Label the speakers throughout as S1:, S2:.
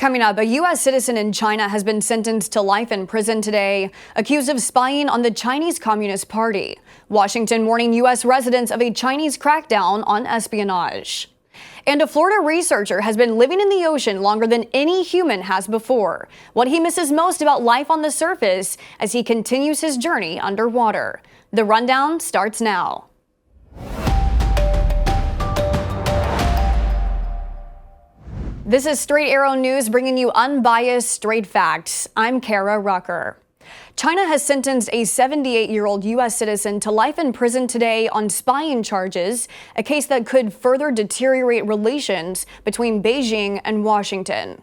S1: Coming up, a U.S. citizen in China has been sentenced to life in prison today, accused of spying on the Chinese Communist Party. Washington warning U.S. residents of a Chinese crackdown on espionage. And a Florida researcher has been living in the ocean longer than any human has before. What he misses most about life on the surface as he continues his journey underwater. The rundown starts now. This is Straight Arrow News, bringing you unbiased, straight facts. I'm Kara Rucker. China has sentenced a 78-year-old U.S. citizen to life in prison today on spying charges, a case that could further deteriorate relations between Beijing and Washington.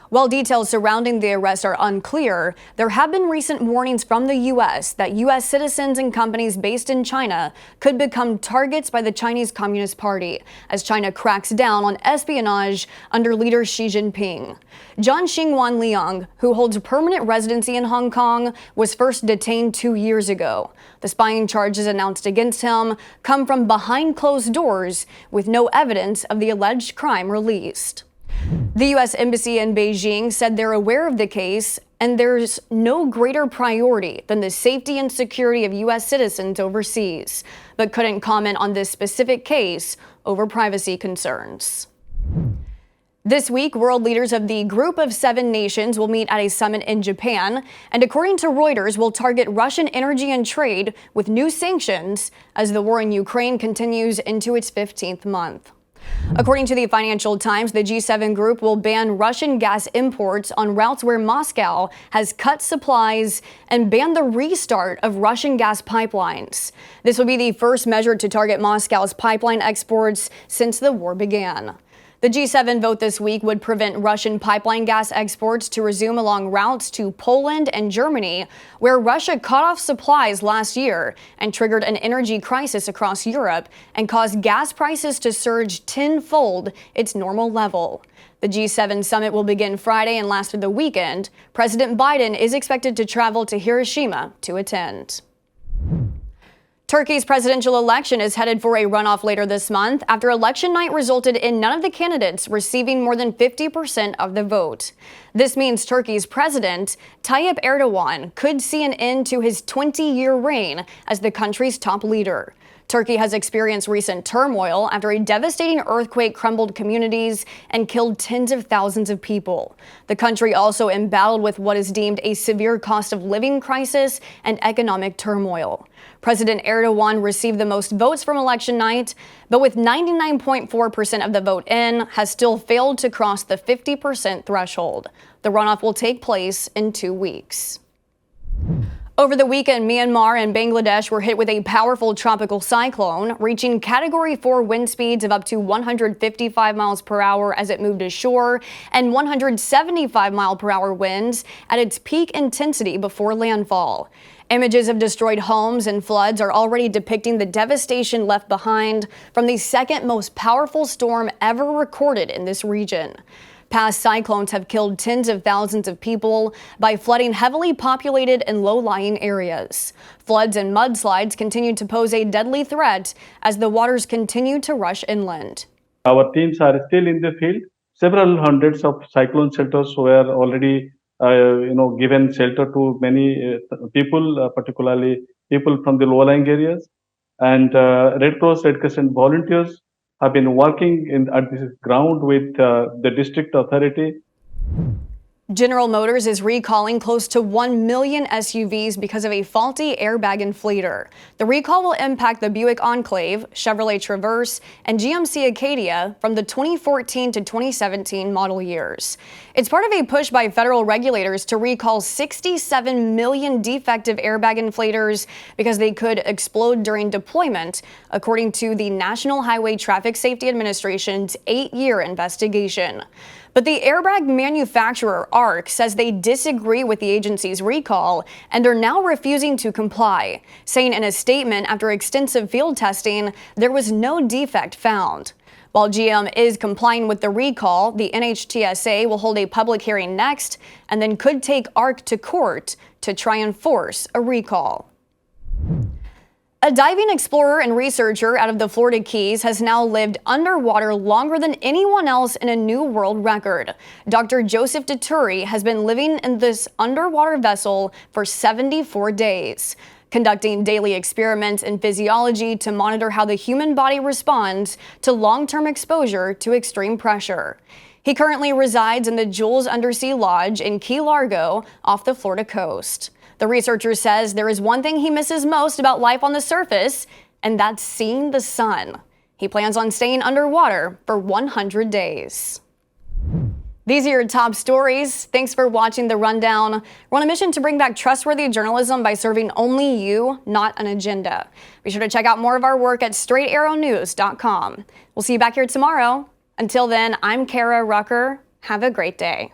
S1: While details surrounding the arrest are unclear, there have been recent warnings from the U.S. that U.S. citizens and companies based in China could become targets by the Chinese Communist Party as China cracks down on espionage under leader Xi Jinping. John Xingwan Liang, who holds a permanent residency in Hong Kong, was first detained 2 years ago. The spying charges announced against him come from behind closed doors, with no evidence of the alleged crime released. The U.S. Embassy in Beijing said they're aware of the case, and there's no greater priority than the safety and security of U.S. citizens overseas, but couldn't comment on this specific case over privacy concerns. This week, world leaders of the Group of Seven Nations will meet at a summit in Japan, and according to Reuters, will target Russian energy and trade with new sanctions as the war in Ukraine continues into its 15th month. According to the Financial Times, the G7 group will ban Russian gas imports on routes where Moscow has cut supplies and ban the restart of Russian gas pipelines. This will be the first measure to target Moscow's pipeline exports since the war began. The G7 vote this week would prevent Russian pipeline gas exports to resume along routes to Poland and Germany, where Russia cut off supplies last year and triggered an energy crisis across Europe and caused gas prices to surge tenfold its normal level. The G7 summit will begin Friday and last through the weekend. President Biden is expected to travel to Hiroshima to attend. Turkey's presidential election is headed for a runoff later this month after election night resulted in none of the candidates receiving more than 50% of the vote. This means Turkey's president, Tayyip Erdogan, could see an end to his 20-year reign as the country's top leader. Turkey has experienced recent turmoil after a devastating earthquake crumbled communities and killed tens of thousands of people. The country also embattled with what is deemed a severe cost of living crisis and economic turmoil. President Erdogan received the most votes from election night, but with 99.4% of the vote in, has still failed to cross the 50% threshold. The runoff will take place in 2 weeks. Over the weekend, Myanmar and Bangladesh were hit with a powerful tropical cyclone, reaching Category 4 wind speeds of up to 155 miles per hour as it moved ashore, and 175 mile per hour winds at its peak intensity before landfall. Images of destroyed homes and floods are already depicting the devastation left behind from the second most powerful storm ever recorded in this region. Past cyclones have killed tens of thousands of people by flooding heavily populated and low-lying areas. Floods and mudslides continue to pose a deadly threat as the waters continue to rush inland.
S2: Our teams are still in the field. Several hundreds of cyclone shelters were already given shelter to many people, particularly people from the low-lying areas. And Red Cross, Red Crescent volunteers have been working at this ground with the district authority.
S1: General Motors is recalling close to 1 million SUVs because of a faulty airbag inflator. The recall will impact the Buick Enclave, Chevrolet Traverse, and GMC Acadia from the 2014 to 2017 model years. It's part of a push by federal regulators to recall 67 million defective airbag inflators because they could explode during deployment, according to the National Highway Traffic Safety Administration's 8-year investigation. But the airbag manufacturer, ARC, says they disagree with the agency's recall and are now refusing to comply, saying in a statement after extensive field testing, there was no defect found. While GM is complying with the recall, the NHTSA will hold a public hearing next and then could take ARC to court to try and force a recall. A diving explorer and researcher out of the Florida Keys has now lived underwater longer than anyone else in a new world record. Dr. Joseph Deturi has been living in this underwater vessel for 74 days, conducting daily experiments in physiology to monitor how the human body responds to long-term exposure to extreme pressure. He currently resides in the Jules Undersea Lodge in Key Largo off the Florida coast. The researcher says there is one thing he misses most about life on the surface, and that's seeing the sun. He plans on staying underwater for 100 days. These are your top stories. Thanks for watching The Rundown. We're on a mission to bring back trustworthy journalism by serving only you, not an agenda. Be sure to check out more of our work at straightarrownews.com. We'll see you back here tomorrow. Until then, I'm Kara Rucker. Have a great day.